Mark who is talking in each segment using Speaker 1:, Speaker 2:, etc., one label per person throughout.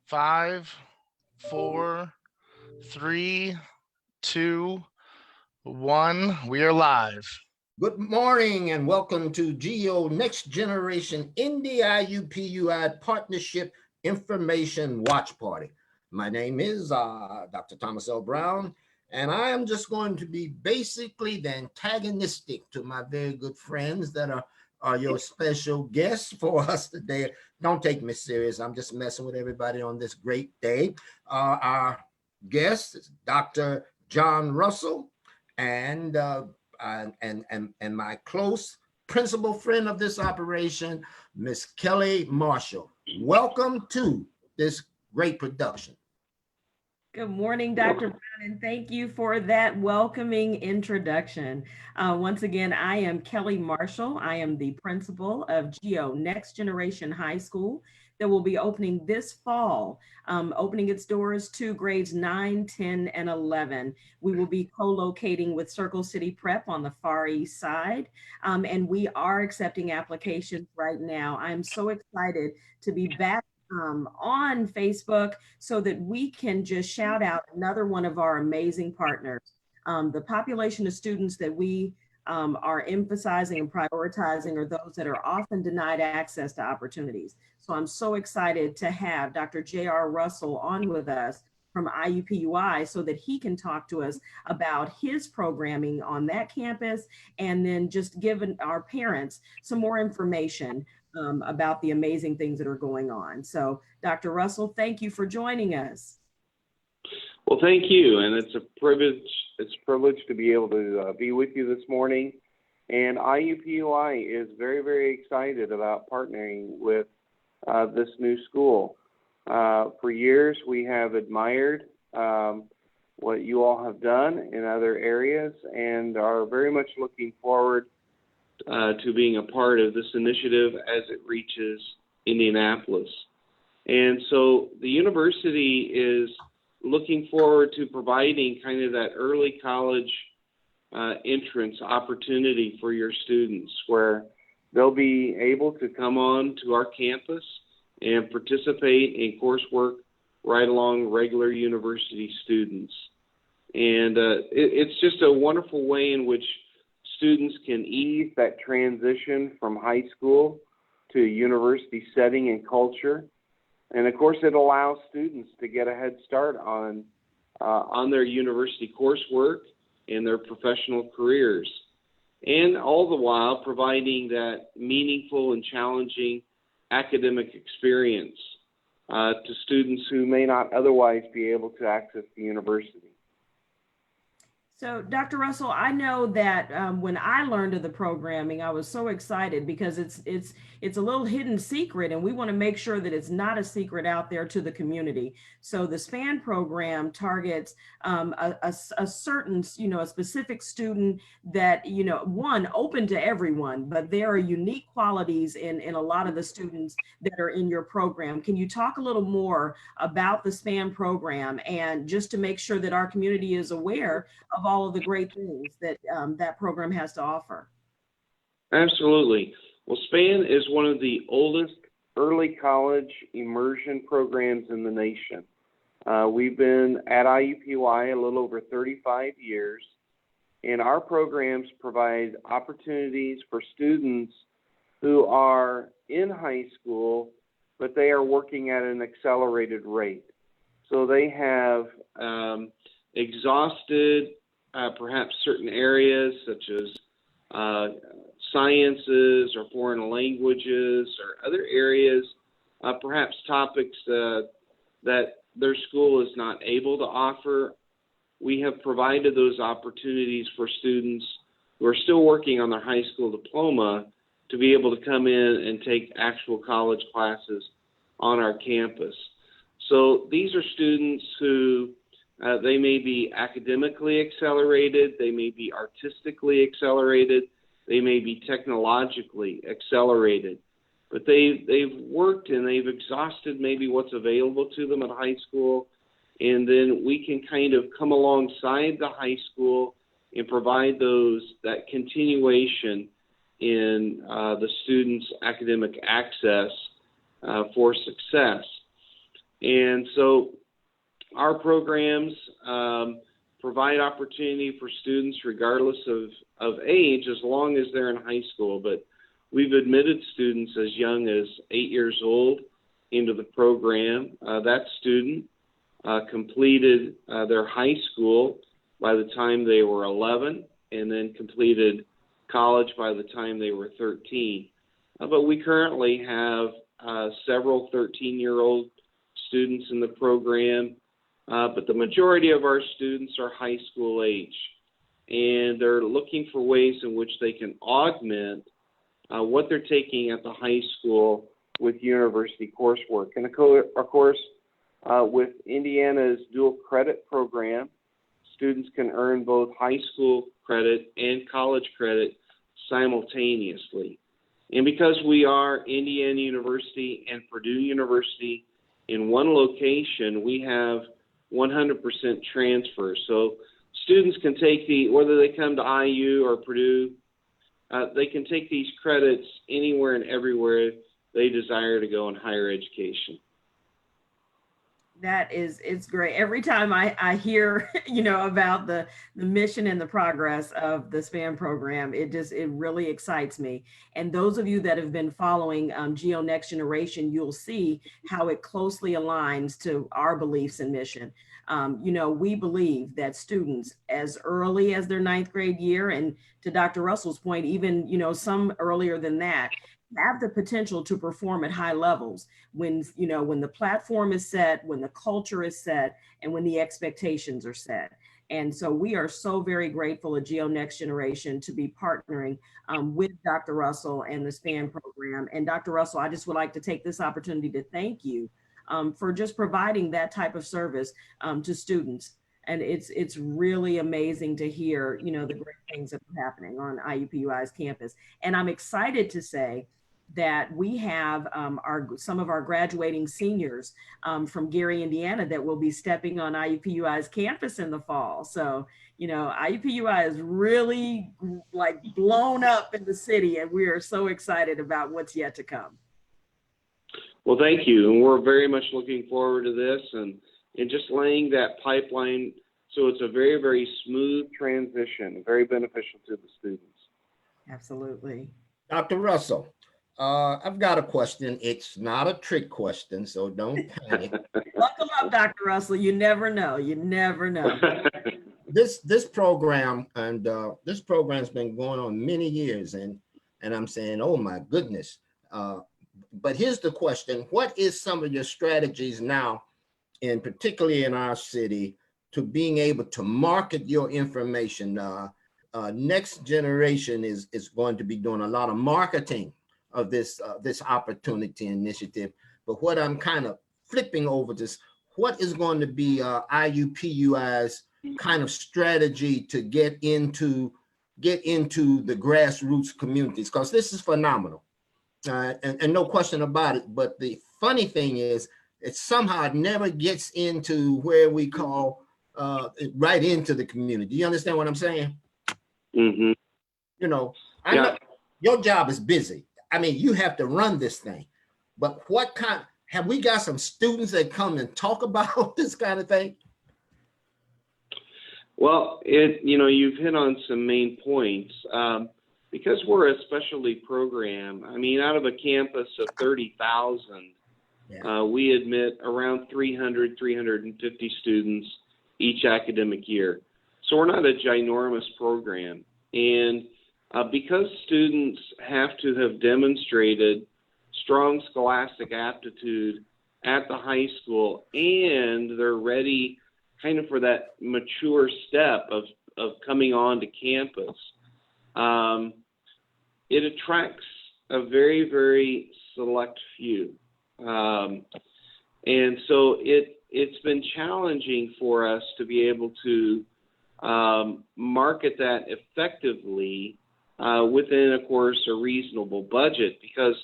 Speaker 1: 5, 4, 3, 2, 1. We are live.
Speaker 2: Good morning and welcome to Geo Next Generation in the IUPUI Partnership Information Watch Party. My name is Dr. Thomas L. Brown, and I am just going to be basically the antagonistic to my very good friends that are your special guests for us today. Don't take me serious. I'm just messing with everybody on this great day. Our guest is Dr. John Russell and my close principal friend of this operation, Miss Kelly Marshall. Welcome to this great production.
Speaker 3: Good morning, Dr. Brown, and thank you for that welcoming introduction. Once again, I am Kelly Marshall. I am the principal of Geo Next Generation High School that will be opening this fall, opening its doors to grades 9, 10, and 11. We will be co-locating with Circle City Prep on the Far East Side, and we are accepting applications right now. I'm so excited to be back on Facebook so that we can just shout out another one of our amazing partners. The population of students that we are emphasizing and prioritizing are those that are often denied access to opportunities. So I'm so excited to have Dr. J.R. Russell on with us from IUPUI so that he can talk to us about his programming on that campus and then just give our parents some more information about the amazing things that are going on. So Dr. Russell, thank you for joining us.
Speaker 4: Well, thank you. And it's a privilege to be able to be with you this morning. And IUPUI is very, very excited about partnering with this new school. For years, we have admired what you all have done in other areas and are very much looking forward to being a part of this initiative as it reaches Indianapolis. And so the university is looking forward to providing kind of that early college entrance opportunity for your students where they'll be able to come on to our campus and participate in coursework right along regular university students. And it's just a wonderful way in which students can ease that transition from high school to university setting and culture. And of course, it allows students to get a head start on their university coursework and their professional careers. And all the while providing that meaningful and challenging academic experience to students who may not otherwise be able to access the university.
Speaker 3: So, Dr. Russell, I know that when I learned of the programming, I was so excited because it's a little hidden secret, and we want to make sure that it's not a secret out there to the community. So, the SPAN program targets a certain, a specific student that, one, open to everyone, but there are unique qualities in a lot of the students that are in your program. Can you talk a little more about the SPAN program and just to make sure that our community is aware of all of the great things that that program has to offer?
Speaker 4: Absolutely. Well, SPAN is one of the oldest early college immersion programs in the nation. We've been at IUPUI a little over 35 years, and our programs provide opportunities for students who are in high school, but they are working at an accelerated rate. So they have exhausted perhaps certain areas such as sciences or foreign languages or other areas, perhaps topics that their school is not able to offer. We have provided those opportunities for students who are still working on their high school diploma to be able to come in and take actual college classes on our campus. So these are students who they may be academically accelerated, they may be artistically accelerated, they may be technologically accelerated, but they've worked and they've exhausted maybe what's available to them at high school, and then we can kind of come alongside the high school and provide that continuation in the students' academic access for success. And so our programs provide opportunity for students regardless of age, as long as they're in high school. But we've admitted students as young as 8 years old into the program. That student completed their high school by the time they were 11, and then completed college by the time they were 13. But we currently have several 13-year-old students in the program, but the majority of our students are high school age, and they're looking for ways in which they can augment what they're taking at the high school with university coursework. And of course, with Indiana's dual credit program, students can earn both high school credit and college credit simultaneously. And because we are Indiana University and Purdue University in one location, we have 100% transfer. So students can take whether they come to IU or Purdue, they can take these credits anywhere and everywhere they desire to go in higher education.
Speaker 3: It's great. Every time I hear, about the mission and the progress of the SPAN program, it really excites me. And those of you that have been following Geo Next Generation, you'll see how it closely aligns to our beliefs and mission. We believe that students as early as their 9th grade year, and to Dr. Russell's point, even, some earlier than that, have the potential to perform at high levels when the platform is set, when the culture is set, and when the expectations are set. And so we are so very grateful at Geo Next Generation to be partnering with Dr. Russell and the SPAN program. And Dr. Russell, I just would like to take this opportunity to thank you for just providing that type of service to students. And it's really amazing to hear, the great things that are happening on IUPUI's campus. And I'm excited to say that we have some of our graduating seniors from Gary, Indiana, that will be stepping on IUPUI's campus in the fall. So, IUPUI is really like blown up in the city, and we are so excited about what's yet to come.
Speaker 4: Well, thank you. And we're very much looking forward to this and just laying that pipeline so it's a very, very smooth transition, very beneficial to the students.
Speaker 3: Absolutely.
Speaker 2: Dr. Russell, I've got a question. It's not a trick question, so don't panic.
Speaker 3: Buckle up, Dr. Russell. You never know. You never know.
Speaker 2: This program this program's been going on many years, and I'm saying, oh my goodness. But here's the question: what is some of your strategies now, and particularly in our city, to being able to market your information? Next Generation is going to be doing a lot of marketing of this opportunity initiative. But what I'm kind of flipping over this, what is going to be IUPUI's kind of strategy to get into the grassroots communities? Because this is phenomenal, and no question about it. But the funny thing is, it somehow never gets into where we call right into the community. Do you understand what I'm saying?
Speaker 4: Mm-hmm.
Speaker 2: I know your job is busy. I mean, you have to run this thing, but have we got some students that come and talk about this kind of thing?
Speaker 4: Well, you've hit on some main points. Because we're a specialty program, I mean, out of a campus of 30,000, we admit around 350 students each academic year. So we're not a ginormous program. And because students have to have demonstrated strong scholastic aptitude at the high school, and they're ready kind of for that mature step of coming on to campus, it attracts a very, very select few. And so it's been challenging for us to be able to market that effectively within, of course, a reasonable budget, because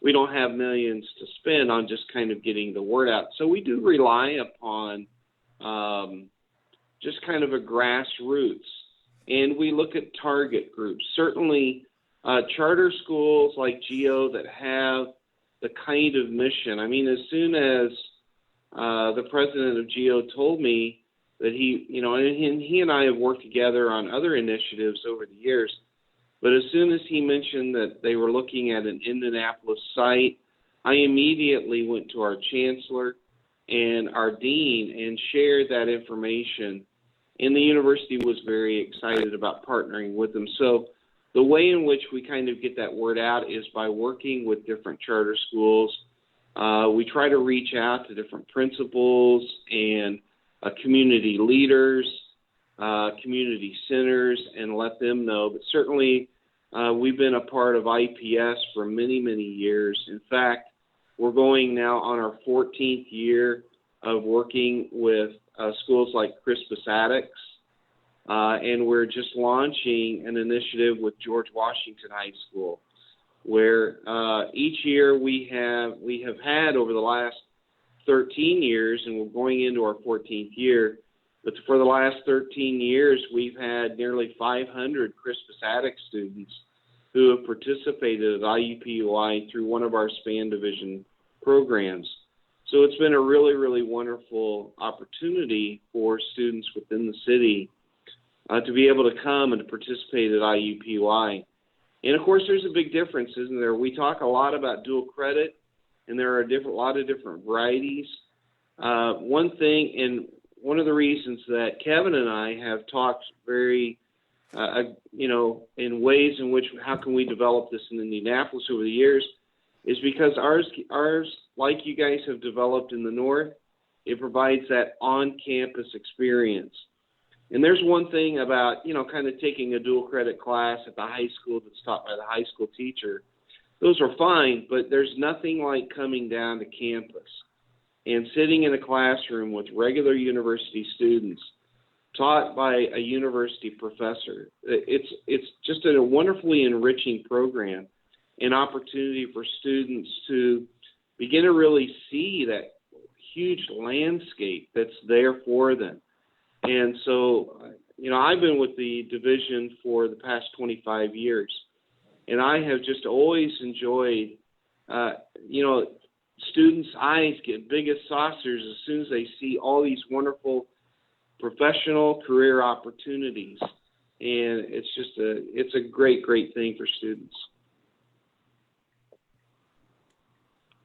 Speaker 4: we don't have millions to spend on just kind of getting the word out. So we do rely upon just kind of a grassroots, and we look at target groups. Certainly charter schools like Geo that have the kind of mission. I mean, as soon as the president of Geo told me that he and I have worked together on other initiatives over the years. But as soon as he mentioned that they were looking at an Indianapolis site, I immediately went to our chancellor and our dean and shared that information. And the university was very excited about partnering with them. So the way in which we kind of get that word out is by working with different charter schools. We try to reach out to different principals and community leaders, community centers, and let them know. But certainly, we've been a part of IPS for many, many years. In fact, we're going now on our 14th year of working with schools like Crispus Attucks, and we're just launching an initiative with George Washington High School, where each year we have had over the last 13 years, and we're going into our 14th year, but for the last 13 years, we've had nearly 500 Crispus Attucks students who have participated at IUPUI through one of our SPAN division programs. So it's been a really, really wonderful opportunity for students within the city to be able to come and to participate at IUPUI. And of course, there's a big difference, isn't there? We talk a lot about dual credit, and there are a lot of different varieties. One thing, and one of the reasons that Kevin and I have talked very, in ways in which how can we develop this in Indianapolis over the years, is because ours, like you guys have developed in the north, it provides that on-campus experience. And there's one thing about, kind of taking a dual credit class at the high school that's taught by the high school teacher. Those are fine, but there's nothing like coming down to campus and sitting in a classroom with regular university students taught by a university professor. It's just a wonderfully enriching program, an opportunity for students to begin to really see that huge landscape that's there for them. And so, I've been with the division for the past 25 years, and I have just always enjoyed, students' eyes get big as saucers as soon as they see all these wonderful professional career opportunities. And it's a great, great thing for students.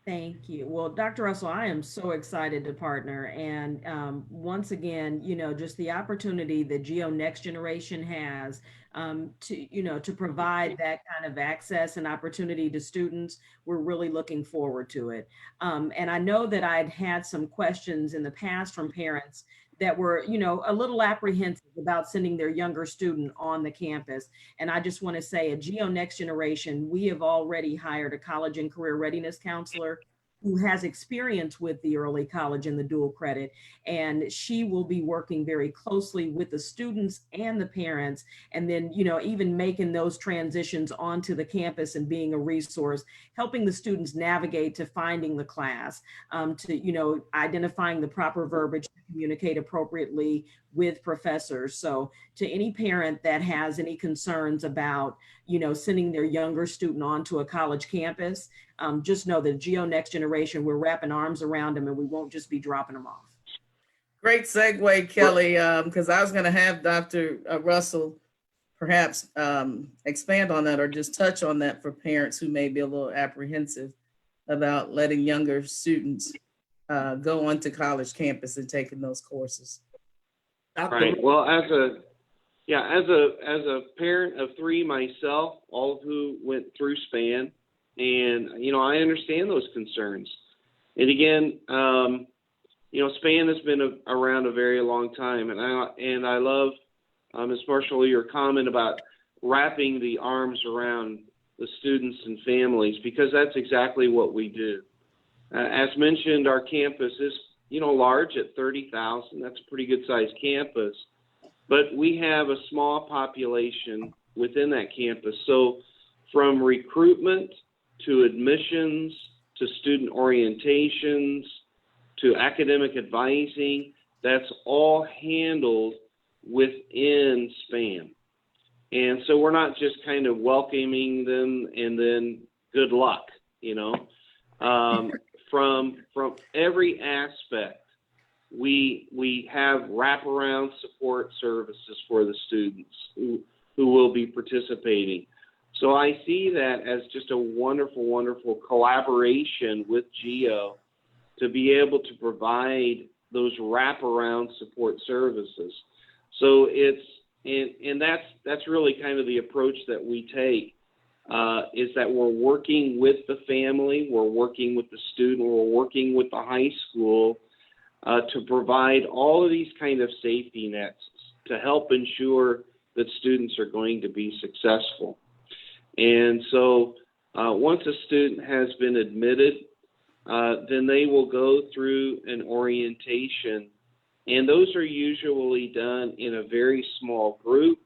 Speaker 3: Thank you. Well, Dr. Russell, I am so excited to partner. And once again, just the opportunity that Geo Next Generation has to provide that kind of access and opportunity to students, we're really looking forward to it. And I know that I'd had some questions in the past from parents that were, a little apprehensive about sending their younger student on the campus. And I just want to say at Geo Next Generation, we have already hired a college and career readiness counselor who has experience with the early college and the dual credit. And she will be working very closely with the students and the parents, and then, even making those transitions onto the campus and being a resource, helping the students navigate to finding the class, to, identifying the proper verbiage to communicate appropriately with professors. So to any parent that has any concerns about, sending their younger student onto a college campus, just know that Geo Next Generation, we're wrapping arms around them, and we won't just be dropping them off.
Speaker 5: Great segue, Kelly, because I was going to have Dr. Russell perhaps expand on that or just touch on that for parents who may be a little apprehensive about letting younger students go onto college campus and taking those courses.
Speaker 4: Right. Well, as a parent of three myself, all of who went through SPAN, and I understand those concerns. And again, SPAN has been around a very long time, and I love, Ms. Marshall, your comment about wrapping the arms around the students and families, because that's exactly what we do. As mentioned, our campus is large at 30,000. That's a pretty good sized campus, but we have a small population within that campus. So from recruitment to admissions to student orientations to academic advising, that's all handled within SPAN. And so we're not just kind of welcoming them and then good luck, from every aspect. We have wraparound support services for the students who will be participating. So I see that as just a wonderful, wonderful collaboration with Geo to be able to provide those wraparound support services. So and that's really kind of the approach that we take, is that we're working with the family, we're working with the student, we're working with the high school to provide all of these kind of safety nets to help ensure that students are going to be successful. And so once a student has been admitted, then they will go through an orientation, and those are usually done in a very small group,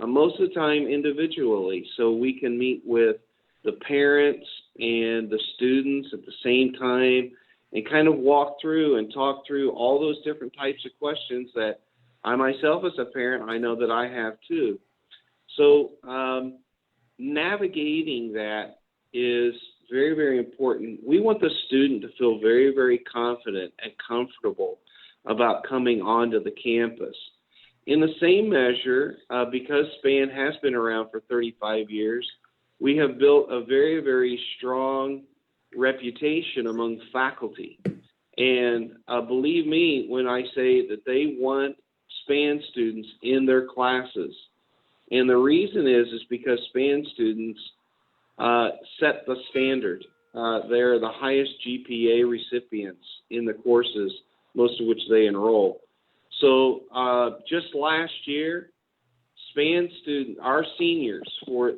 Speaker 4: most of the time individually, so we can meet with the parents and the students at the same time and kind of walk through and talk through all those different types of questions that I myself as a parent, I know that I have too. So navigating that is very, very important. We want the student to feel very, very confident and comfortable about coming onto the campus. In the same measure, because SPAN has been around for 35 years, we have built a very, very strong reputation among faculty. And believe me when I say that they want SPAN students in their classes. And the reason is because SPAN students set the standard. They're the highest GPA recipients in the courses, most of which they enroll. So just last year, SPAN students, our seniors, for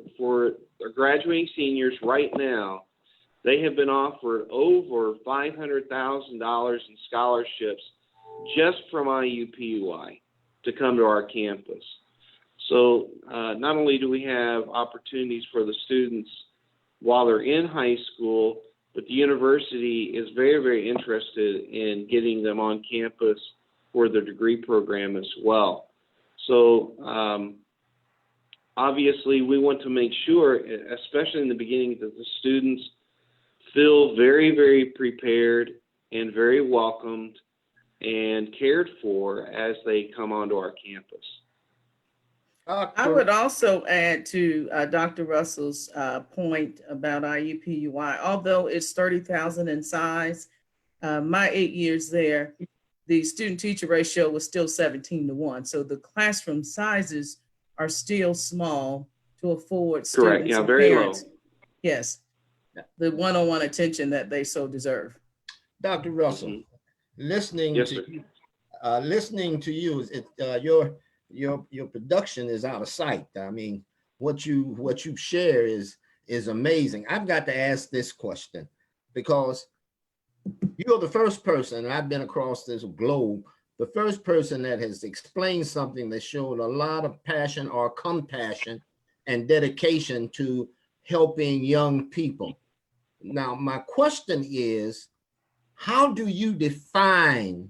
Speaker 4: our graduating seniors right now, they have been offered over $500,000 in scholarships just from IUPUI to come to our campus. So not only do we have opportunities for the students while they're in high school, but the university is very, very interested in getting them on campus for their degree program as well. So obviously we want to make sure, especially in the beginning, that the students feel very, very prepared and very welcomed and cared for as they come onto our campus.
Speaker 5: I would also add to Dr. Russell's point about IUPUI. Although it's 30,000 in size, my 8 years there, the student-teacher ratio was still 17-1. So the classroom sizes are still small to afford students and
Speaker 4: very
Speaker 5: parents.
Speaker 4: low.
Speaker 5: Yes, the one-on-one attention that they so deserve.
Speaker 2: Dr. Russell, listening to you, your production is out of sight. I mean, what you share is amazing. I've got to ask this question because you're the first person, and I've been across this globe, the first person that has explained something that showed a lot of passion or compassion and dedication to helping young people. Now, my question is, how do you define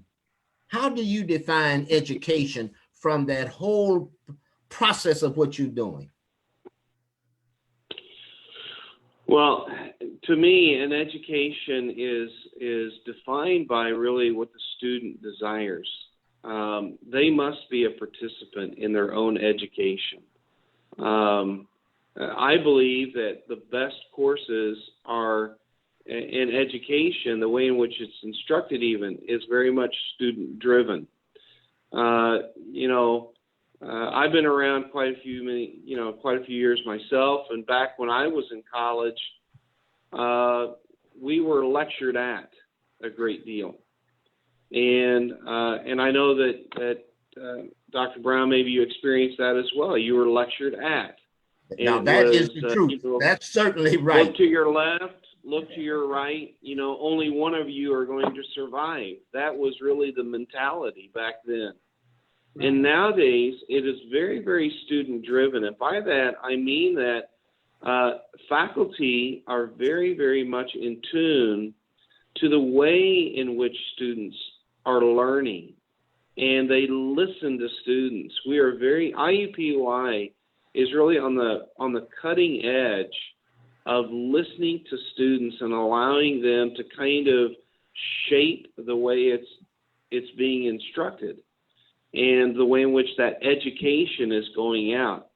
Speaker 2: education from that whole process of what you're doing?
Speaker 4: Well, to me, an education is defined by really what the student desires. They must be a participant in their own education. I believe that the best courses are in education, the way in which it's instructed even, is very much student driven. I've been around quite a few years myself, and back when I was in college, we were lectured at a great deal, and I know that Dr. Brown, maybe you experienced that as well. You were lectured at.
Speaker 2: Now that is the truth. That's certainly right.
Speaker 4: Look to your left, look to your right. Only one of you are going to survive. That was really the mentality back then. And nowadays, it is very, very student driven. And by that, I mean that faculty are very, very much in tune to the way in which students are learning. And they listen to students. We are IUPUI is really on the cutting edge of listening to students and allowing them to kind of shape the way it's being instructed and the way in which that education is going out.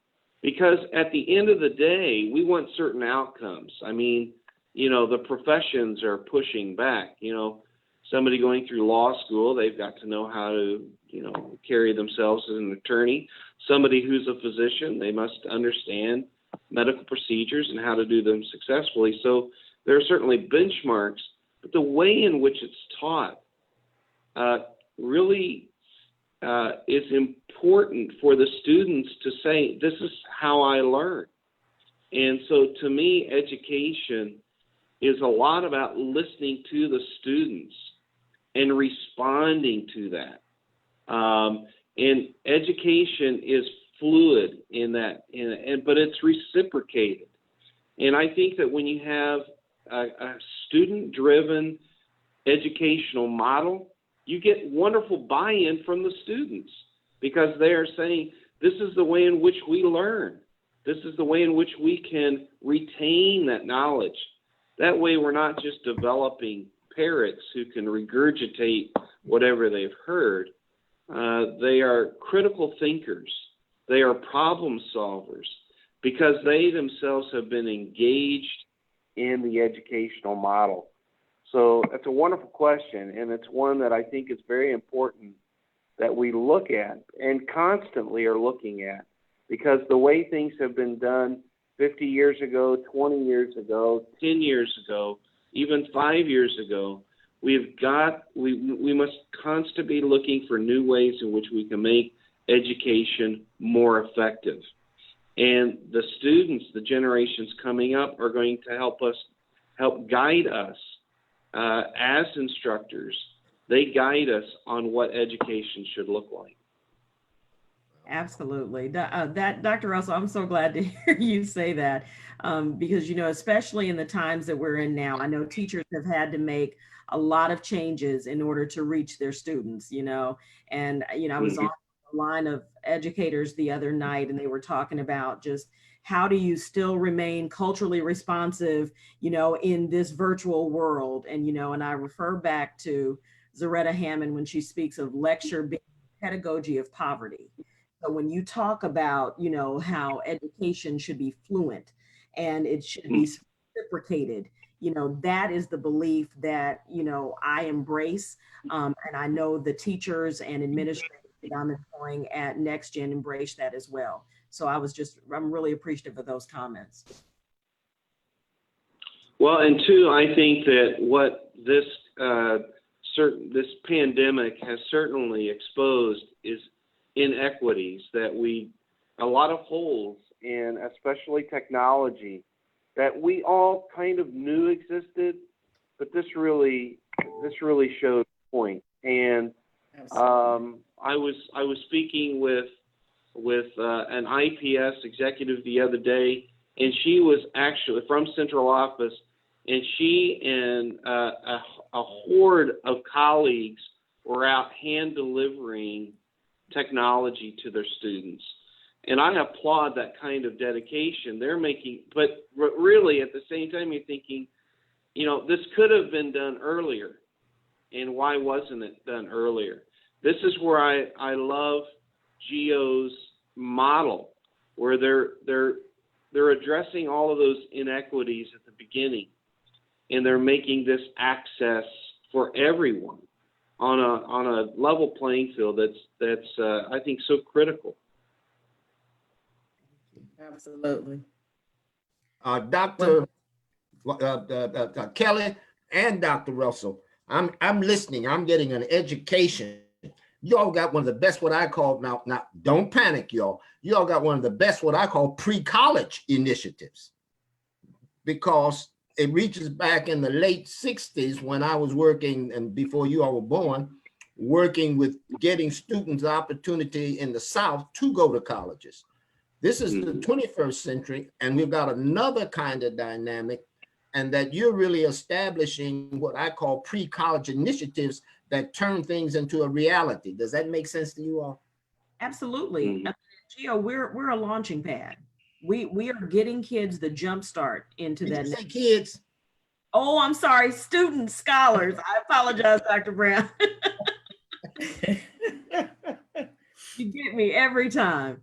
Speaker 4: Because at the end of the day, we want certain outcomes. I mean, you know, the professions are pushing back. You know, somebody going through law school, they've got to know how to, you know, carry themselves as an attorney. Somebody who's a physician, they must understand medical procedures and how to do them successfully. So there are certainly benchmarks, but the way in which it's taught really is important for the students to say, this is how I learn. And so to me, education is a lot about listening to the students and responding to that. And education is fluid in that, but it's reciprocated. And I think that when you have a student-driven educational model, you get wonderful buy-in from the students because they are saying, this is the way in which we learn. This is the way in which we can retain that knowledge. That way we're not just developing parrots who can regurgitate whatever they've heard. They are critical thinkers. They are problem solvers because they themselves have been engaged in the educational model. So that's a wonderful question, and it's one that I think is very important that we look at and constantly are looking at, because the way things have been done 50 years ago, 20 years ago, 10 years ago, even 5 years ago, we must constantly be looking for new ways in which we can make education more effective. And the students, the generations coming up, are going to help guide us as instructors. They guide us on what education should look like.
Speaker 3: Absolutely. Dr. Russell, I'm so glad to hear you say that, because, you know, especially in the times that we're in now, I know teachers have had to make a lot of changes in order to reach their students, you know, and, you know, I was on the line of educators the other night and they were talking about just how do you still remain culturally responsive, you know, in this virtual world. And, you know, and I refer back to Zaretta Hammond when she speaks of lecture being pedagogy of poverty. So when you talk about, you know, how education should be fluent and it should be reciprocated, you know, that is the belief that, you know, I embrace. And I know the teachers and administrators that I'm employing at Next Gen embrace that as well. So I'm really appreciative of those comments.
Speaker 4: Well, and two, I think that what this pandemic has certainly exposed is inequities, that a lot of holes in especially technology that we all kind of knew existed, but this really showed the point. And I was speaking with an IPS executive the other day, and she was actually from central office, and she and a horde of colleagues were out hand delivering technology to their students. And I applaud that kind of dedication they're making, but really at the same time you're thinking, you know, this could have been done earlier, and why wasn't it done earlier? This is where I love Geo's model, where they're addressing all of those inequities at the beginning, and they're making this access for everyone on a level playing field that's I think so critical.
Speaker 5: Absolutely.
Speaker 2: Dr. Kelly and Dr. Russell, I'm listening. I'm getting an education. Y'all got one of the best, what I call, now don't panic, y'all. Y'all got one of the best, what I call pre-college initiatives, because it reaches back in the late 60s when I was working, and before you all were born, working with getting students the opportunity in the South to go to colleges. This is the 21st century, and we've got another kind of dynamic, and that you're really establishing what I call pre-college initiatives that turn things into a reality. Does that make sense to you all?
Speaker 3: Absolutely. Geo, we're a launching pad. We are getting kids the jump start into
Speaker 2: Did
Speaker 3: that.
Speaker 2: you say kids?
Speaker 3: Oh, I'm sorry, students, scholars. I apologize, Dr. Brown. You get me every time.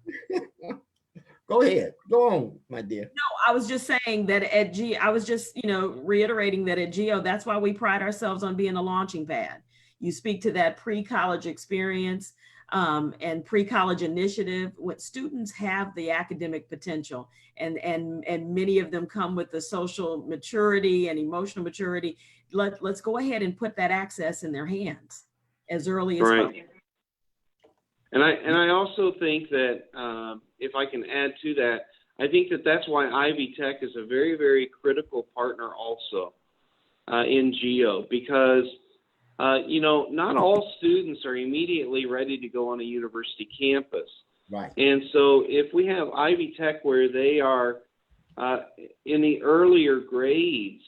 Speaker 2: Go ahead. Go on, my dear.
Speaker 3: No, I was just saying that at Geo, I was just, reiterating that at Geo, that's why we pride ourselves on being a launching pad. You speak to that pre-college experience and pre-college initiative. When students have the academic potential, and many of them come with the social maturity and emotional maturity, let's go ahead and put that access in their hands as early as
Speaker 4: Right.
Speaker 3: possible.
Speaker 4: And I also think that if I can add to that, I think that that's why Ivy Tech is a very, very critical partner also in Geo, because not all students are immediately ready to go on a university campus.
Speaker 2: Right.
Speaker 4: And so if we have Ivy Tech where they are in the earlier grades,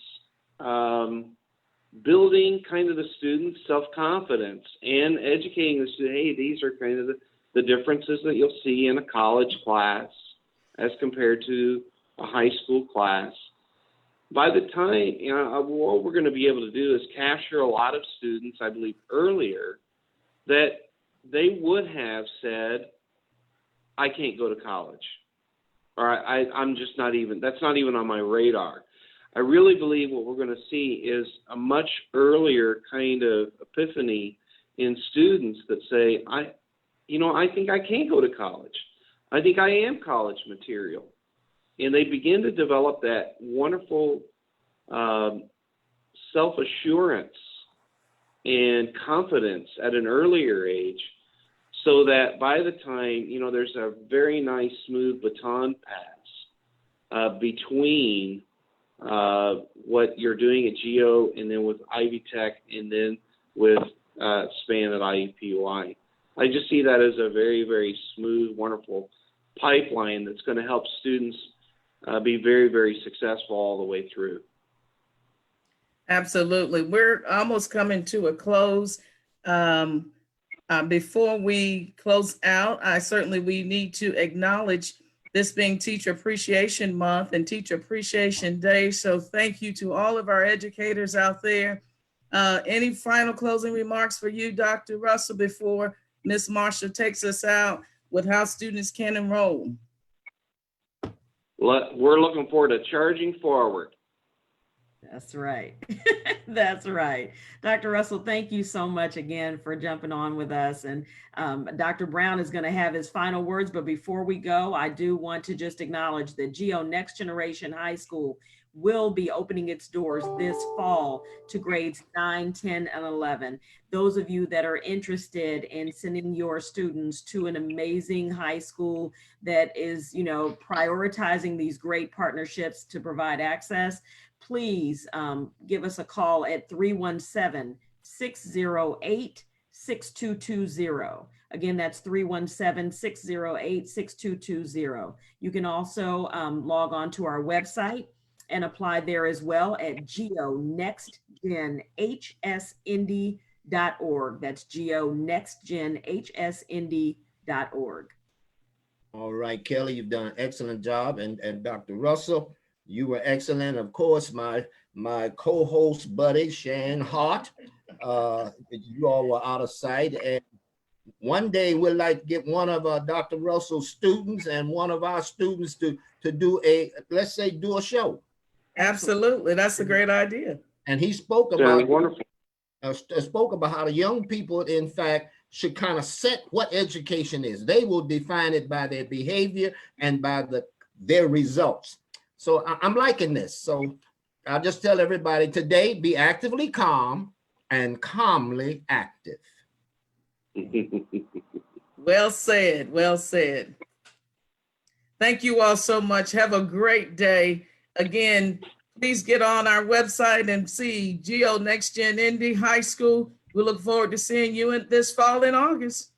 Speaker 4: building kind of the student's self-confidence and educating the student, hey, these are kind of the differences that you'll see in a college class as compared to a high school class. By the time, what we're going to be able to do is capture a lot of students, I believe, earlier that they would have said, I can't go to college, or I'm just not even, that's not even on my radar. I really believe what we're going to see is a much earlier kind of epiphany in students that say, I think I can go to college. I think I am college material. And they begin to develop that wonderful self-assurance and confidence at an earlier age, so that by the time, there's a very nice smooth baton pass between what you're doing at Geo and then with Ivy Tech and then with SPAN at IUPUI. I just see that as a very, very smooth, wonderful pipeline that's going to help students be very, very successful all the way through.
Speaker 5: Absolutely. We're almost coming to a close. Before we close out, we need to acknowledge this being Teacher Appreciation Month and Teacher Appreciation Day. So thank you to all of our educators out there. Any final closing remarks for you, Dr. Russell, before Ms. Marshall takes us out with how students can enroll?
Speaker 4: We're looking forward to charging forward.
Speaker 3: That's right. That's right. Dr. Russell, thank you so much again for jumping on with us. And Dr. Brown is going to have his final words. But before we go, I do want to just acknowledge that Geo Next Generation High School will be opening its doors this fall to grades 9, 10, and 11. Those of you that are interested in sending your students to an amazing high school that is, prioritizing these great partnerships to provide access, please give us a call at 317-608-6220. Again, that's 317-608-6220. You can also log on to our website and apply there as well at geonextgenhsindy.org. That's geonextgenhsindy.org.
Speaker 2: All right, Kelly, you've done an excellent job. And Dr. Russell, you were excellent. Of course, my co-host buddy, Shan Hart, you all were out of sight. And one day we'd like to get one of Dr. Russell's students and one of our students to do a show.
Speaker 5: Absolutely. That's a great idea.
Speaker 2: And he spoke about
Speaker 4: wonderful.
Speaker 2: Spoke about how the young people, in fact, should kind of set what education is. They will define it by their behavior and by their results. So I'm liking this. So I'll just tell everybody today, be actively calm and calmly active.
Speaker 5: Well said. Well said. Thank you all so much. Have a great day. Again, please get on our website and see Geo Next Gen Indy High School. We look forward to seeing you this fall in August.